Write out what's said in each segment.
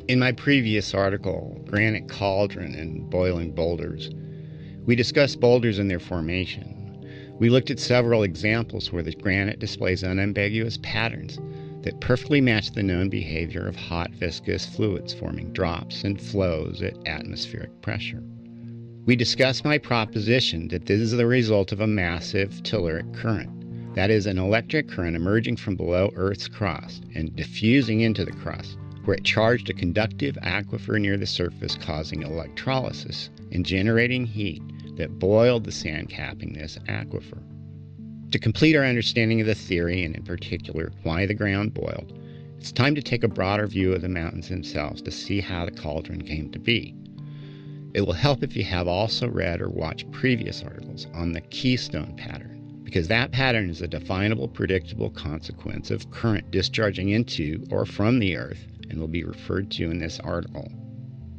In my previous article, Granite Cauldron and Boiling Boulders, we discussed boulders and their formation. We looked at several examples where the granite displays unambiguous patterns that perfectly match the known behavior of hot viscous fluids forming drops and flows at atmospheric pressure. We discussed my proposition that this is the result of a massive telluric current, that is, an electric current emerging from below Earth's crust and diffusing into the crust, where it charged a conductive aquifer near the surface, causing electrolysis and generating heat that boiled the sand capping this aquifer. To complete our understanding of the theory, and in particular why the ground boiled, it's time to take a broader view of the mountains themselves to see how the cauldron came to be. It will help if you have also read or watched previous articles on the keystone pattern, because that pattern is a definable, predictable consequence of current discharging into or from the Earth and will be referred to in this article.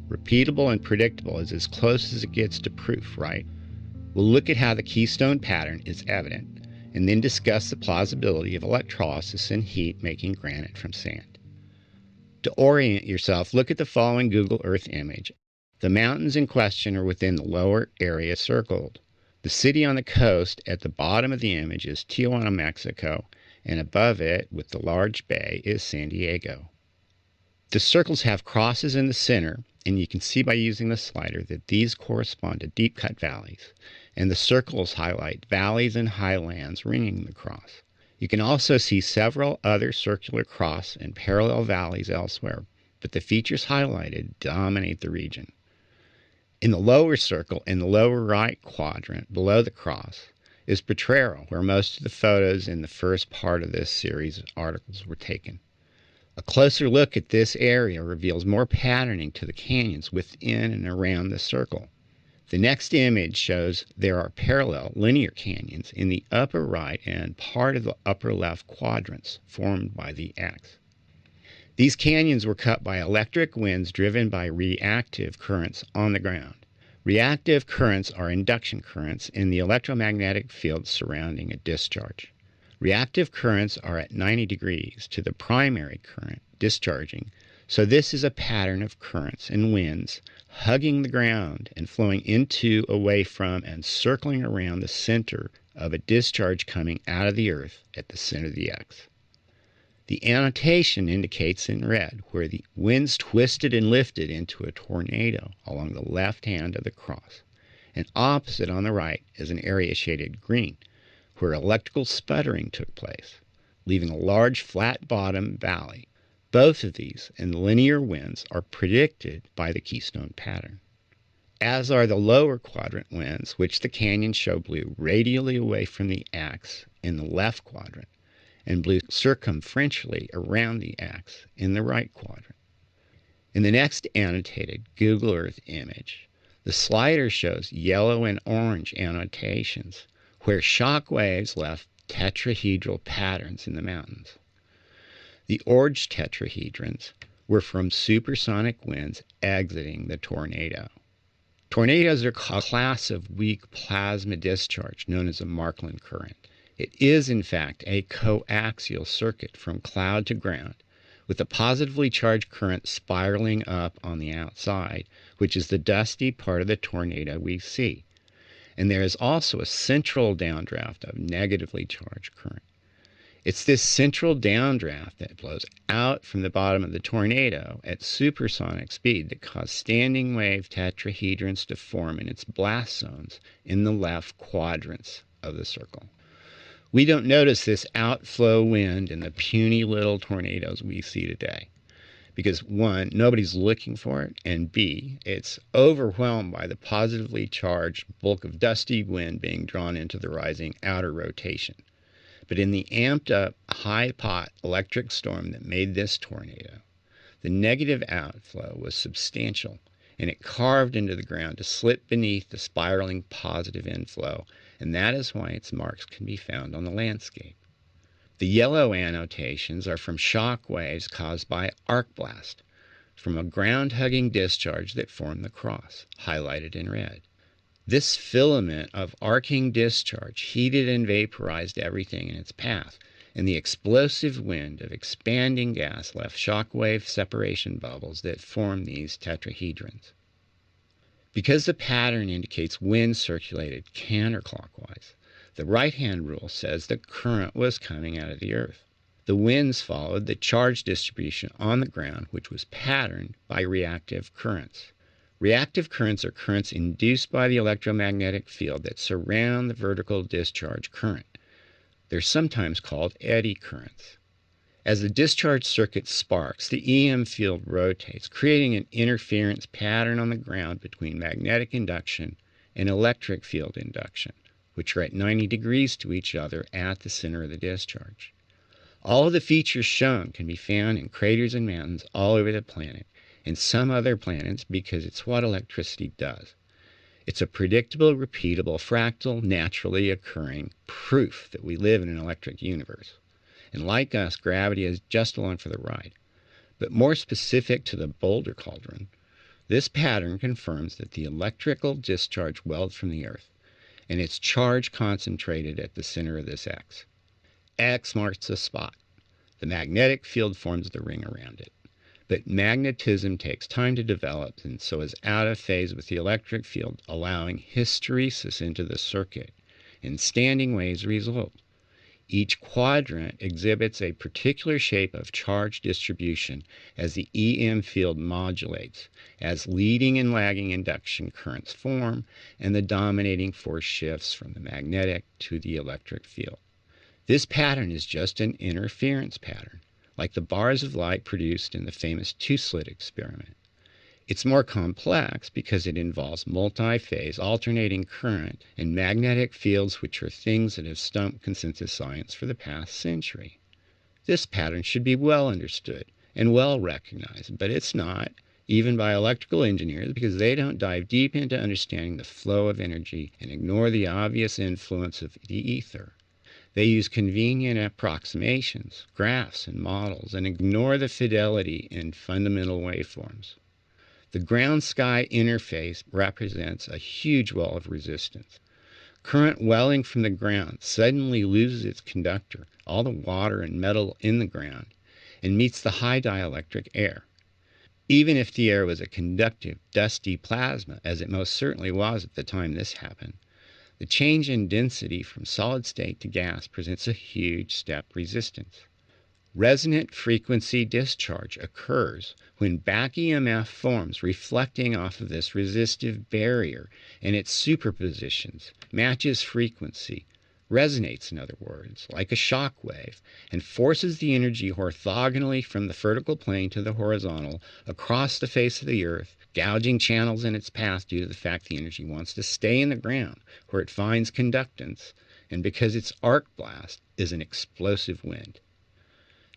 Repeatable and predictable is as close as it gets to proof, right? We'll look at how the keystone pattern is evident, and then discuss the plausibility of electrolysis and heat making granite from sand. To orient yourself, look at the following Google Earth image. The mountains in question are within the lower area circled. The city on the coast at the bottom of the image is Tijuana, Mexico, and above it, with the large bay, is San Diego. The circles have crosses in the center, and you can see by using the slider that these correspond to deep-cut valleys, and the circles highlight valleys and highlands ringing the cross. You can also see several other circular cross and parallel valleys elsewhere, but the features highlighted dominate the region. In the lower circle, in the lower right quadrant below the cross, is Potrero, where most of the photos in the first part of this series articles were taken. A closer look at this area reveals more patterning to the canyons within and around the circle. The next image shows there are parallel linear canyons in the upper right and part of the upper left quadrants formed by the X. These canyons were cut by electric winds driven by reactive currents on the ground. Reactive currents are induction currents in the electromagnetic field surrounding a discharge. Reactive currents are at 90 degrees to the primary current discharging, so this is a pattern of currents and winds hugging the ground and flowing into, away from, and circling around the center of a discharge coming out of the Earth at the center of the X. The annotation indicates in red where the winds twisted and lifted into a tornado along the left hand of the cross, and opposite on the right is an area shaded green where electrical sputtering took place, leaving a large flat-bottom valley. Both of these and linear winds are predicted by the keystone pattern, as are the lower quadrant winds, which the canyons show blew radially away from the axe in the left quadrant and blew circumferentially around the axe in the right quadrant. In the next annotated Google Earth image, the slider shows yellow and orange annotations where shock waves left tetrahedral patterns in the mountains. The orange tetrahedrons were from supersonic winds exiting the tornado. Tornadoes are a class of weak plasma discharge known as a Markland current. It is, in fact, a coaxial circuit from cloud to ground, with a positively charged current spiraling up on the outside, which is the dusty part of the tornado we see. And there is also a central downdraft of negatively charged current. It's this central downdraft that blows out from the bottom of the tornado at supersonic speed that caused standing wave tetrahedrons to form in its blast zones in the left quadrants of the circle. We don't notice this outflow wind in the puny little tornadoes we see today because, one, nobody's looking for it, and B, it's overwhelmed by the positively charged bulk of dusty wind being drawn into the rising outer rotation. But in the amped-up, high-pot electric storm that made this tornado, the negative outflow was substantial, and it carved into the ground to slip beneath the spiraling positive inflow, and that is why its marks can be found on the landscape. The yellow annotations are from shock waves caused by arc blast, from a ground-hugging discharge that formed the cross, highlighted in red. This filament of arcing discharge heated and vaporized everything in its path, and the explosive wind of expanding gas left shockwave separation bubbles that form these tetrahedrons. Because the pattern indicates wind circulated counterclockwise, the right-hand rule says the current was coming out of the Earth. The winds followed the charge distribution on the ground, which was patterned by reactive currents. Reactive currents are currents induced by the electromagnetic field that surround the vertical discharge current. They're sometimes called eddy currents. As the discharge circuit sparks, the EM field rotates, creating an interference pattern on the ground between magnetic induction and electric field induction, which are at 90 degrees to each other at the center of the discharge. All of the features shown can be found in craters and mountains all over the planet, and some other planets, because it's what electricity does. It's a predictable, repeatable, fractal, naturally occurring proof that we live in an electric universe. And like us, gravity is just along for the ride. But more specific to the Boulder Cauldron, this pattern confirms that the electrical discharge wells from the Earth, and its charge concentrated at the center of this X. X marks the spot. The magnetic field forms the ring around it. But magnetism takes time to develop and so is out of phase with the electric field, allowing hysteresis into the circuit, and standing waves result. Each quadrant exhibits a particular shape of charge distribution as the EM field modulates, as leading and lagging induction currents form, and the dominating force shifts from the magnetic to the electric field. This pattern is just an interference pattern, like the bars of light produced in the famous two-slit experiment. It's more complex because it involves multi-phase alternating current and magnetic fields, which are things that have stumped consensus science for the past century. This pattern should be well understood and well recognized, but it's not, even by electrical engineers, because they don't dive deep into understanding the flow of energy and ignore the obvious influence of the ether. They use convenient approximations, graphs, and models, and ignore the fidelity in fundamental waveforms. The ground-sky interface represents a huge wall of resistance. Current welling from the ground suddenly loses its conductor, all the water and metal in the ground, and meets the high dielectric air. Even if the air was a conductive, dusty plasma, as it most certainly was at the time this happened, the change in density from solid state to gas presents a huge step resistance. Resonant frequency discharge occurs when back EMF forms reflecting off of this resistive barrier, and it superpositions, matches frequency, resonates, in other words, like a shock wave, and forces the energy orthogonally from the vertical plane to the horizontal across the face of the Earth, gouging channels in its path due to the fact the energy wants to stay in the ground where it finds conductance, and because its arc blast is an explosive wind.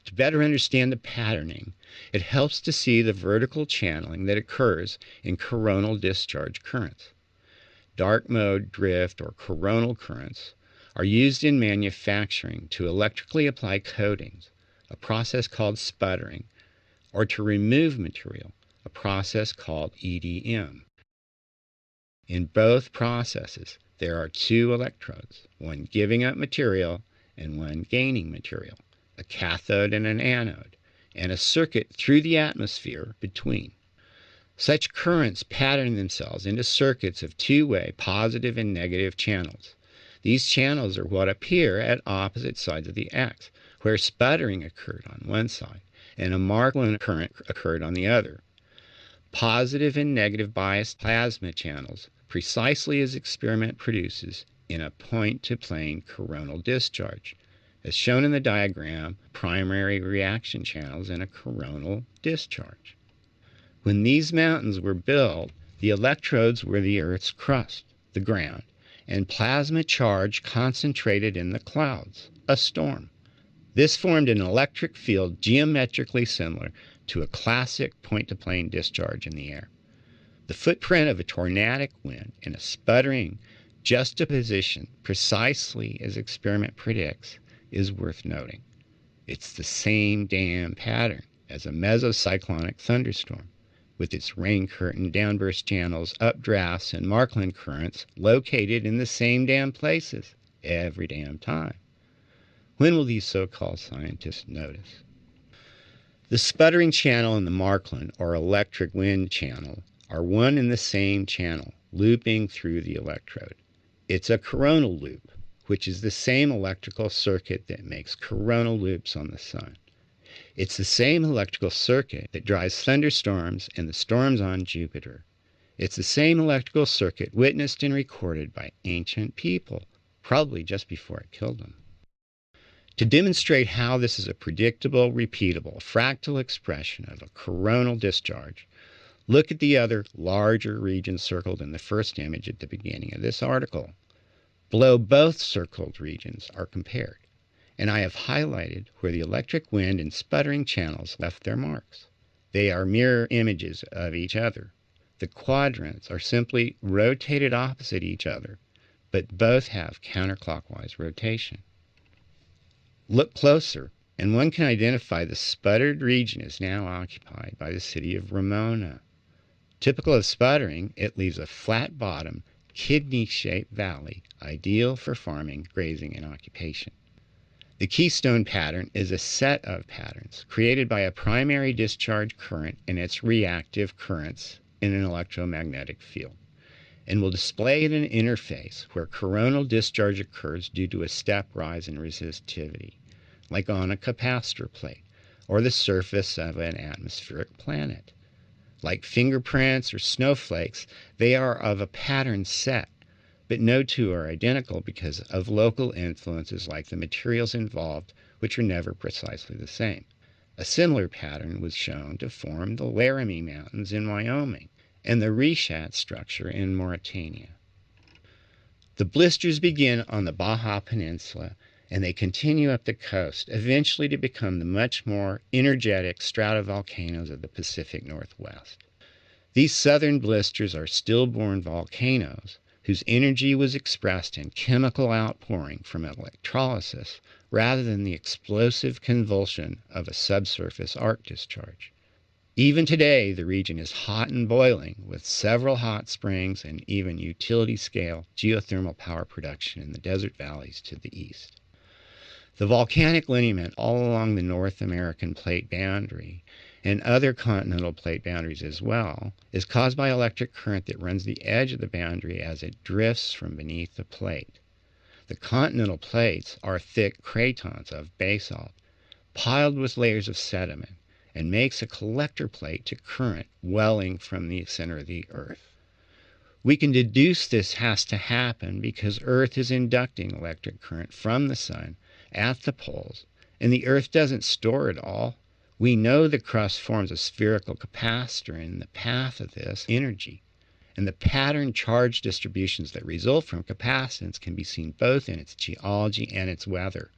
To better understand the patterning, it helps to see the vertical channeling that occurs in coronal discharge currents. Dark mode, drift, or coronal currents are used in manufacturing to electrically apply coatings, a process called sputtering, or to remove material, a process called EDM. In both processes, there are two electrodes, one giving up material and one gaining material, a cathode and an anode, and a circuit through the atmosphere between. Such currents pattern themselves into circuits of two-way positive and negative channels. These channels are what appear at opposite sides of the X, where sputtering occurred on one side and a Markland current occurred on the other. Positive and negative biased plasma channels, precisely as experiment produces in a point-to-plane coronal discharge. As shown in the diagram, primary reaction channels in a coronal discharge. When these mountains were built, the electrodes were the Earth's crust, the ground, and plasma charge concentrated in the clouds, a storm. This formed an electric field geometrically similar to a classic point-to-plane discharge in the air. The footprint of a tornadic wind in a sputtering juxtaposition, precisely as experiment predicts, is worth noting. It's the same damn pattern as a mesocyclonic thunderstorm, with its rain curtain, downburst channels, updrafts, and Markland currents located in the same damn places every damn time. When will these so-called scientists notice? The sputtering channel and the Markland, or electric wind channel, are one and the same channel, looping through the electrode. It's a coronal loop, which is the same electrical circuit that makes coronal loops on the sun. It's the same electrical circuit that drives thunderstorms and the storms on Jupiter. It's the same electrical circuit witnessed and recorded by ancient people, probably just before it killed them. To demonstrate how this is a predictable, repeatable, fractal expression of a coronal discharge, look at the other, larger regions circled in the first image at the beginning of this article. Below both circled regions are compared, and I have highlighted where the electric wind and sputtering channels left their marks. They are mirror images of each other. The quadrants are simply rotated opposite each other, but both have counterclockwise rotation. Look closer, and one can identify the sputtered region is now occupied by the city of Ramona. Typical of sputtering, it leaves a flat bottom, kidney-shaped valley, ideal for farming, grazing, and occupation. The keystone pattern is a set of patterns created by a primary discharge current and its reactive currents in an electromagnetic field, and will display at an interface where coronal discharge occurs due to a step rise in resistivity, like on a capacitor plate or the surface of an atmospheric planet. Like fingerprints or snowflakes, they are of a pattern set, but no two are identical because of local influences like the materials involved, which are never precisely the same. A similar pattern was shown to form the Laramie Mountains in Wyoming and the Richat structure in Mauritania. The blisters begin on the Baja Peninsula and they continue up the coast, eventually to become the much more energetic stratovolcanoes of the Pacific Northwest. These southern blisters are stillborn volcanoes whose energy was expressed in chemical outpouring from electrolysis rather than the explosive convulsion of a subsurface arc discharge. Even today, the region is hot and boiling, with several hot springs and even utility-scale geothermal power production in the desert valleys to the east. The volcanic lineament all along the North American plate boundary, and other continental plate boundaries as well, is caused by electric current that runs the edge of the boundary as it drifts from beneath the plate. The continental plates are thick cratons of basalt, piled with layers of sediment, and makes a collector plate to current welling from the center of the Earth. We can deduce this has to happen because Earth is inducting electric current from the sun at the poles, and the Earth doesn't store it all. We know the crust forms a spherical capacitor in the path of this energy, and the pattern charge distributions that result from capacitance can be seen both in its geology and its weather.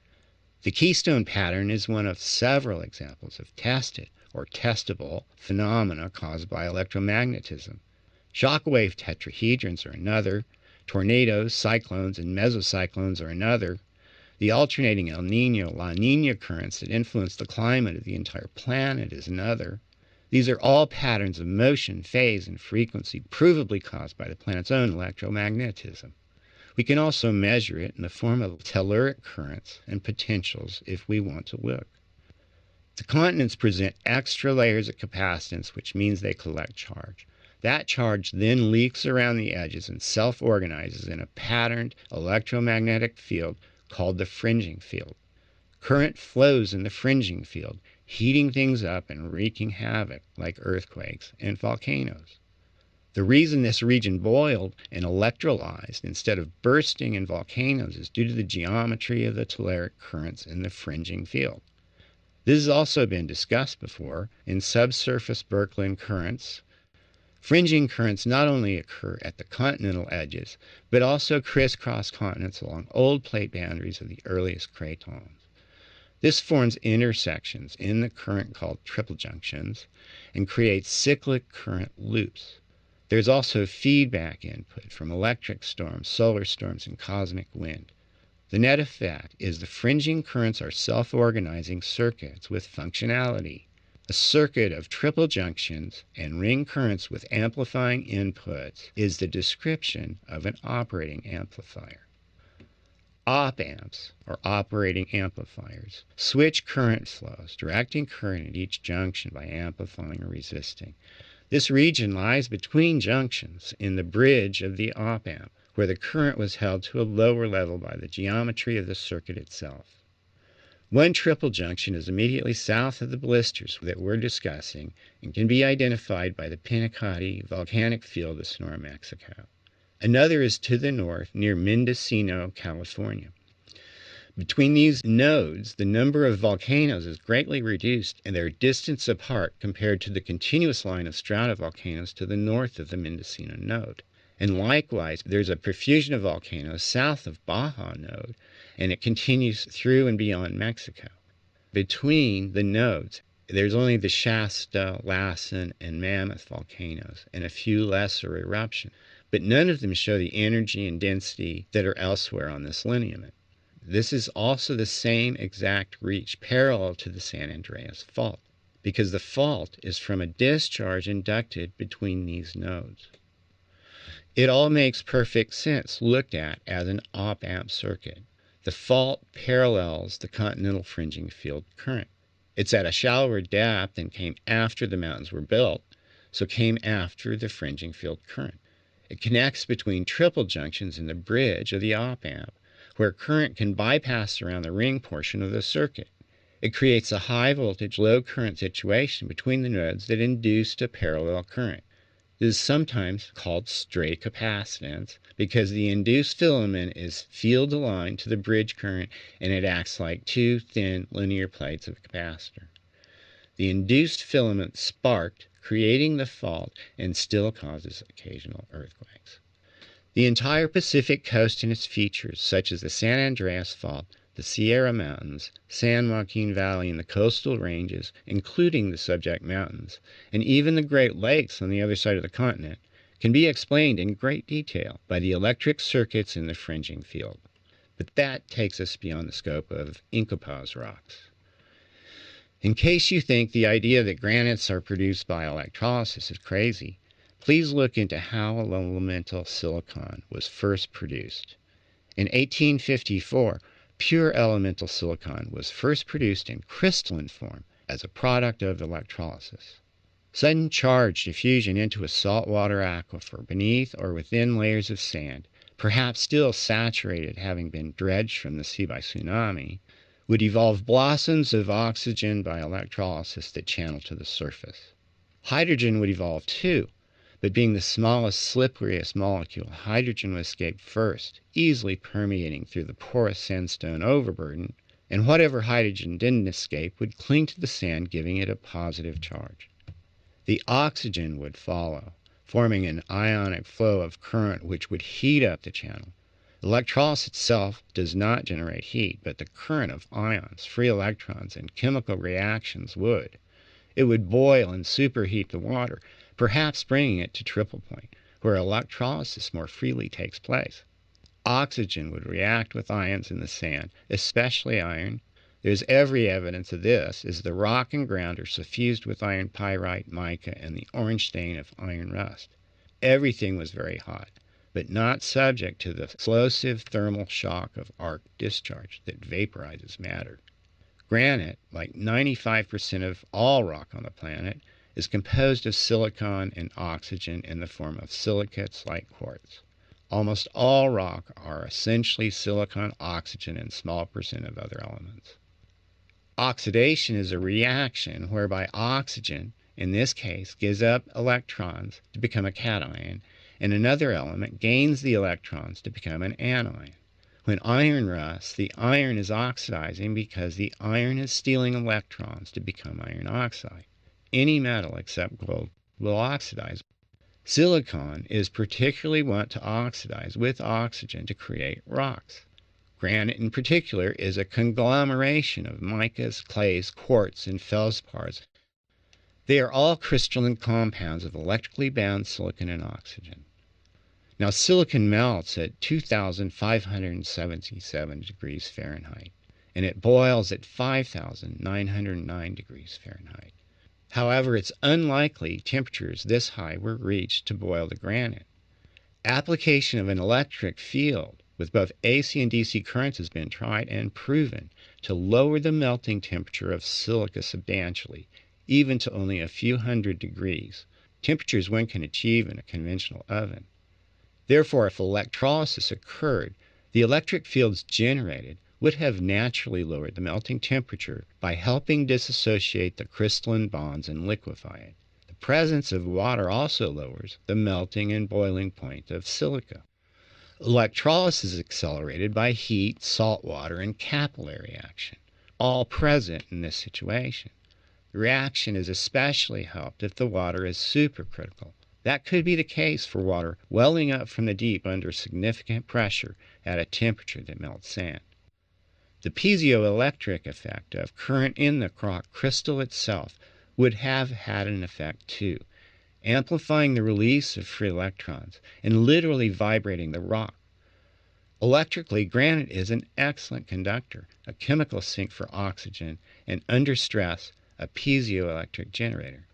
The keystone pattern is one of several examples of tested or testable phenomena caused by electromagnetism. Shockwave tetrahedrons are another. Tornadoes, cyclones, and mesocyclones are another. The alternating El Niño, La Niña currents that influence the climate of the entire planet is another. These are all patterns of motion, phase, and frequency provably caused by the planet's own electromagnetism. We can also measure it in the form of telluric currents and potentials if we want to look. The continents present extra layers of capacitance, which means they collect charge. That charge then leaks around the edges and self-organizes in a patterned electromagnetic field called the fringing field. Current flows in the fringing field, heating things up and wreaking havoc like earthquakes and volcanoes. The reason this region boiled and electrolyzed instead of bursting in volcanoes is due to the geometry of the telluric currents in the fringing field. This has also been discussed before in subsurface Birkeland currents. Fringing currents not only occur at the continental edges, but also crisscross continents along old plate boundaries of the earliest cratons. This forms intersections in the current called triple junctions and creates cyclic current loops. There's also feedback input from electric storms, solar storms, and cosmic wind. The net effect is the fringing currents are self-organizing circuits with functionality. A circuit of triple junctions and ring currents with amplifying inputs is the description of an operating amplifier. Op-amps, or operating amplifiers, switch current flows, directing current at each junction by amplifying or resisting. This region lies between junctions in the bridge of the op-amp, where the current was held to a lower level by the geometry of the circuit itself. One triple junction is immediately south of the blisters that we're discussing and can be identified by the Pinacate volcanic field of Sonora, Mexico. Another is to the north near Mendocino, California. Between these nodes, the number of volcanoes is greatly reduced and their distance apart compared to the continuous line of stratovolcanoes to the north of the Mendocino node. And likewise, there's a profusion of volcanoes south of Baja node, and it continues through and beyond Mexico. Between the nodes, there's only the Shasta, Lassen, and Mammoth volcanoes, and a few lesser eruptions, but none of them show the energy and density that are elsewhere on this lineament. This is also the same exact reach parallel to the San Andreas Fault, because the fault is from a discharge inducted between these nodes. It all makes perfect sense looked at as an op-amp circuit. The fault parallels the continental fringing field current. It's at a shallower depth and came after the mountains were built, so came after the fringing field current. It connects between triple junctions in the bridge of the op-amp, where current can bypass around the ring portion of the circuit. It creates a high voltage, low current situation between the nodes that induced a parallel current. This is sometimes called stray capacitance because the induced filament is field aligned to the bridge current and it acts like two thin linear plates of a capacitor. The induced filament sparked, creating the fault, and still causes occasional earthquakes. The entire Pacific coast and its features, such as the San Andreas Fault, the Sierra Mountains, San Joaquin Valley, and the coastal ranges, including the subject mountains, and even the Great Lakes on the other side of the continent, can be explained in great detail by the electric circuits in the fringing field. But that takes us beyond the scope of Incopaz rocks. In case you think the idea that granites are produced by electrolysis is crazy, please look into how elemental silicon was first produced. In 1854, pure elemental silicon was first produced in crystalline form as a product of electrolysis. Sudden charge diffusion into a saltwater aquifer beneath or within layers of sand, perhaps still saturated having been dredged from the sea by tsunami, would evolve blossoms of oxygen by electrolysis that channel to the surface. Hydrogen would evolve too, but being the smallest, slipperiest molecule, hydrogen would escape first, easily permeating through the porous sandstone overburden, and whatever hydrogen didn't escape would cling to the sand, giving it a positive charge. The oxygen would follow, forming an ionic flow of current which would heat up the channel. Electrolysis itself does not generate heat, but the current of ions, free electrons, and chemical reactions would. It would boil and superheat the water, perhaps bringing it to triple point, where electrolysis more freely takes place. Oxygen would react with ions in the sand, especially iron. There's every evidence of this, as the rock and ground are suffused with iron pyrite, mica, and the orange stain of iron rust. Everything was very hot, but not subject to the explosive thermal shock of arc discharge that vaporizes matter. Granite, like 95% of all rock on the planet, is composed of silicon and oxygen in the form of silicates like quartz. Almost all rock are essentially silicon, oxygen, and small percent of other elements. Oxidation is a reaction whereby oxygen, in this case, gives up electrons to become a cation, and another element gains the electrons to become an anion. When iron rusts, the iron is oxidizing because the iron is stealing electrons to become iron oxide. Any metal except gold will oxidize. Silicon is particularly wont to oxidize with oxygen to create rocks. Granite in particular is a conglomeration of micas, clays, quartz, and feldspars. They are all crystalline compounds of electrically bound silicon and oxygen. Now, silicon melts at 2,577 degrees Fahrenheit, and it boils at 5,909 degrees Fahrenheit. However, it's unlikely temperatures this high were reached to boil the granite. Application of an electric field with both AC and DC currents has been tried and proven to lower the melting temperature of silica substantially, even to only a few hundred degrees, temperatures one can achieve in a conventional oven. Therefore, if electrolysis occurred, the electric fields generated would have naturally lowered the melting temperature by helping disassociate the crystalline bonds and liquefy it. The presence of water also lowers the melting and boiling point of silica. Electrolysis is accelerated by heat, salt water, and capillary action, all present in this situation. The reaction is especially helped if the water is supercritical. That could be the case for water welling up from the deep under significant pressure at a temperature that melts sand. The piezoelectric effect of current in the rock crystal itself would have had an effect too, amplifying the release of free electrons and literally vibrating the rock. Electrically, granite is an excellent conductor, a chemical sink for oxygen, and under stress, a piezoelectric generator.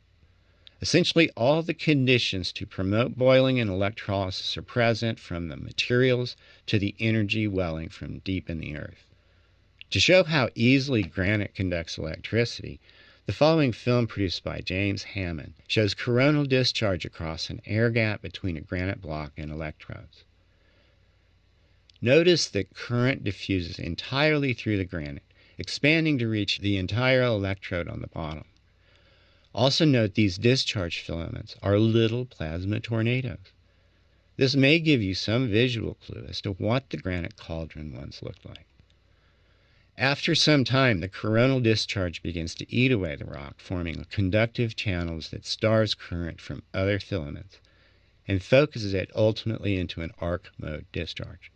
Essentially, all the conditions to promote boiling and electrolysis are present, from the materials to the energy welling from deep in the earth. To show how easily granite conducts electricity, the following film, produced by James Hammond, shows coronal discharge across an air gap between a granite block and electrodes. Notice that current diffuses entirely through the granite, expanding to reach the entire electrode on the bottom. Also note these discharge filaments are little plasma tornadoes. This may give you some visual clue as to what the granite cauldron once looked like. After some time, the coronal discharge begins to eat away the rock, forming conductive channels that stars current from other filaments and focuses it ultimately into an arc mode discharge.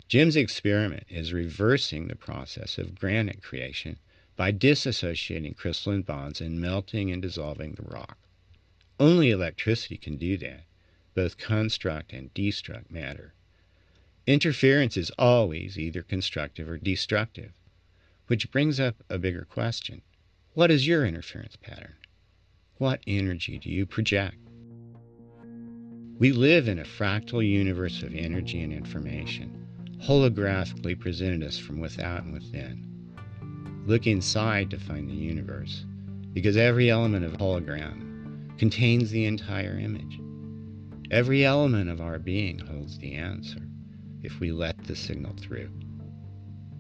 Jim's experiment is reversing the process of granite creation by disassociating crystalline bonds and melting and dissolving the rock. Only electricity can do that, both construct and destruct matter. Interference is always either constructive or destructive, which brings up a bigger question. What is your interference pattern? What energy do you project? We live in a fractal universe of energy and information, holographically presented us from without and within. Look inside to find the universe, because every element of a hologram contains the entire image. Every element of our being holds the answer if we let the signal through.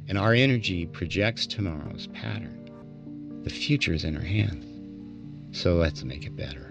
And our energy projects tomorrow's pattern. The future is in our hands, so let's make it better.